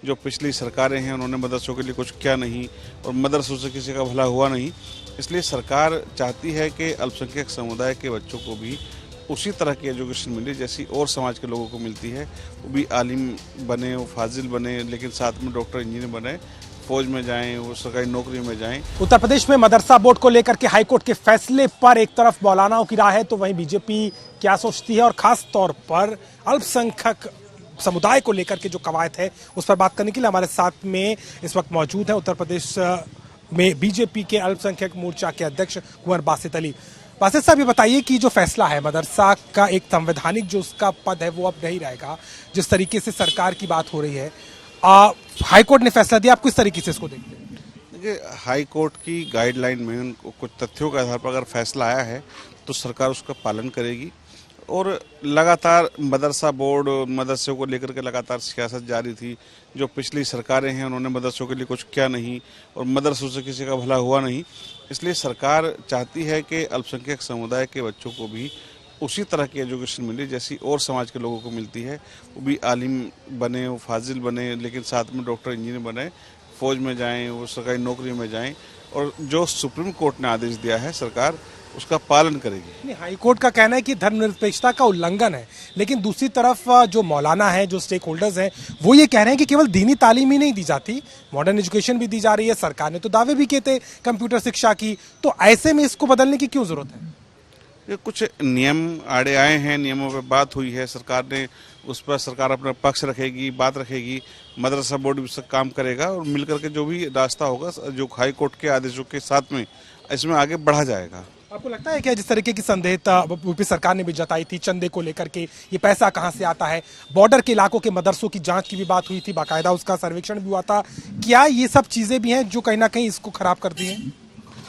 जो पिछली सरकारें हैं उन्होंने मदरसों के लिए कुछ किया नहीं और मदरसों से किसी का भला हुआ नहीं। इसलिए सरकार चाहती है कि अल्पसंख्यक समुदाय के बच्चों को भी उसी तरह की एजुकेशन मिले जैसी और समाज के लोगों को मिलती है। वो भी आलिम बने, वो फाजिल बने, लेकिन साथ में डॉक्टर इंजीनियर बने, फौज में जाएं, वो सरकारी नौकरी में जाएं। उत्तर प्रदेश में मदरसा बोर्ड को लेकर के हाईकोर्ट के फैसले पर एक तरफ मौलानाओं की राय है तो वहीं बीजेपी क्या सोचती है और खास तौर पर अल्पसंख्यक समुदाय को लेकर के जो कवायद है उस पर बात करने के लिए हमारे साथ में इस वक्त मौजूद है उत्तर प्रदेश में बीजेपी के अल्पसंख्यक मोर्चा के अध्यक्ष कुंवर बासित अली। बासित साहब, ये बताइए कि जो फैसला है मदरसा का एक संवैधानिक जो उसका पद है वो अब नहीं रहेगा, जिस तरीके से सरकार की बात हो रही है, हाईकोर्ट ने फैसला दिया, आप किस तरीके से इसको देखते हैं? देखिए, हाईकोर्ट की गाइडलाइन में कुछ तथ्यों के आधार पर अगर फैसला आया है तो सरकार उसका पालन करेगी और लगातार मदरसा बोर्ड मदरसों को लेकर के लगातार सियासत जारी थी। जो पिछली सरकारें हैं उन्होंने मदरसों के लिए कुछ किया नहीं और मदरसों से किसी का भला हुआ नहीं। इसलिए सरकार चाहती है कि अल्पसंख्यक समुदाय के बच्चों को भी उसी तरह की एजुकेशन मिले जैसी और समाज के लोगों को मिलती है। वो भी आलिम बने, वो फाजिल बने, लेकिन साथ में डॉक्टर इंजीनियर बने, फौज में जाएं, वो सरकारी नौकरी में जाएं और जो सुप्रीम कोर्ट ने आदेश दिया है सरकार उसका पालन करेगी। हाईकोर्ट का कहना है कि धर्मनिरपेक्षता का उल्लंघन है, लेकिन दूसरी तरफ जो मौलाना है, जो स्टेक होल्डर्स हैं, वो ये कह रहे हैं कि केवल दीनी तालीम ही नहीं दी जाती, मॉडर्न एजुकेशन भी दी जा रही है। सरकार ने तो दावे भी किए थे कंप्यूटर शिक्षा की, तो ऐसे में इसको बदलने की क्यों जरूरत है? ये कुछ नियम आड़े आए हैं, नियमों पर बात हुई है, सरकार ने उस पर सरकार अपना पक्ष रखेगी, बात रखेगी, मदरसा बोर्ड भी काम करेगा और मिलकर के जो भी रास्ता होगा जो हाई कोर्ट के आदेशों के साथ में इसमें आगे बढ़ा जाएगा। आपको लगता है क्या जिस तरीके की संदेहता यूपी सरकार ने भी जताई थी चंदे को लेकर के, ये पैसा कहां से आता है, बॉर्डर के इलाकों के मदरसों की जांच की भी बात हुई थी, बाकायदा उसका सर्वेक्षण भी हुआ था, क्या ये सब चीजें भी हैं जो कहीं ना कहीं इसको खराब करती हैं?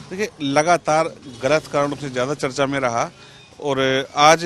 देखिए, लगातार गलत कारणों से ज़्यादा चर्चा में रहा और आज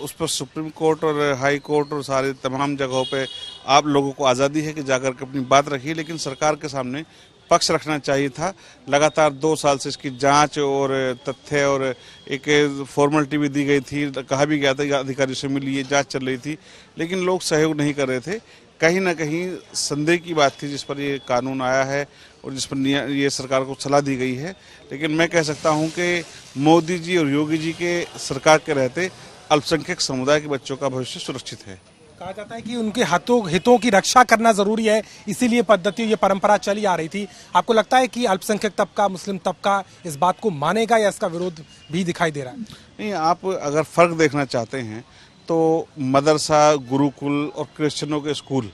उस पर सुप्रीम कोर्ट और हाई कोर्ट और सारे तमाम जगहों पे आप लोगों को आज़ादी है कि जाकर के अपनी बात रखिए, लेकिन सरकार के सामने पक्ष रखना चाहिए था। लगातार 2 साल से इसकी जांच और तथ्य और एक फॉर्मेलिटी भी दी गई थी, कहा भी गया था अधिकारियों से मिली, ये जांच चल रही थी, लेकिन लोग सहयोग नहीं कर रहे थे। कहीं ना कहीं संदेह की बात थी जिस पर ये कानून आया है और जिस पर ये सरकार को सलाह दी गई है। लेकिन मैं कह सकता हूं कि मोदी जी और योगी जी के सरकार के रहते अल्पसंख्यक समुदाय के बच्चों का भविष्य सुरक्षित है। कहा जाता है कि उनके हितों की रक्षा करना जरूरी है, इसीलिए पद्धति ये परंपरा चली आ रही थी। आपको लगता है कि अल्पसंख्यक तबका, मुस्लिम तबका इस बात को मानेगा या इसका विरोध भी दिखाई दे रहा है? नहीं, आप अगर फर्क देखना चाहते हैं तो मदरसा, गुरुकुल और क्रिश्चियनों के स्कूल,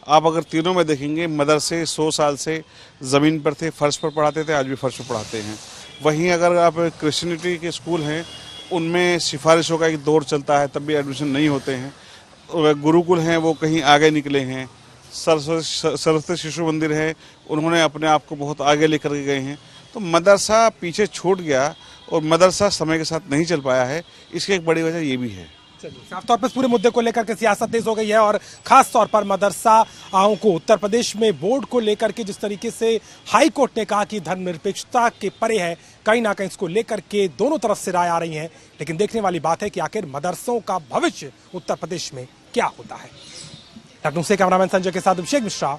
आप अगर तीनों में देखेंगे, मदरसे 100 साल से ज़मीन पर थे, फर्श पर पढ़ाते थे, आज भी फर्श पर पढ़ाते हैं। वहीं अगर आप क्रिश्चियनिटी के स्कूल हैं उनमें सिफारिशों का एक दौर चलता है, तब भी एडमिशन नहीं होते हैं। गुरुकुल हैं वो कहीं आगे निकले हैं, सरस्वती शिशु मंदिर है उन्होंने अपने आप को बहुत आगे लेकर के गए हैं। तो मदरसा पीछे छूट गया और मदरसा समय के साथ नहीं चल पाया है, इसकी एक बड़ी वजह ये भी है। साफ तौर पर पूरे मुद्दे को लेकर के सियासत तेज हो गई है और खास तौर पर मदरसाओं को उत्तर प्रदेश में बोर्ड को लेकर के जिस तरीके से हाई कोर्ट ने कहा कि धर्मनिरपेक्षता के परे है, कहीं ना कहीं इसको लेकर के दोनों तरफ से राय आ रही है। लेकिन देखने वाली बात है कि आखिर मदरसों का भविष्य उत्तर प्रदेश में क्या होता है। लखनऊ से कैमरामैन संजय के साथ अभिषेक मिश्रा।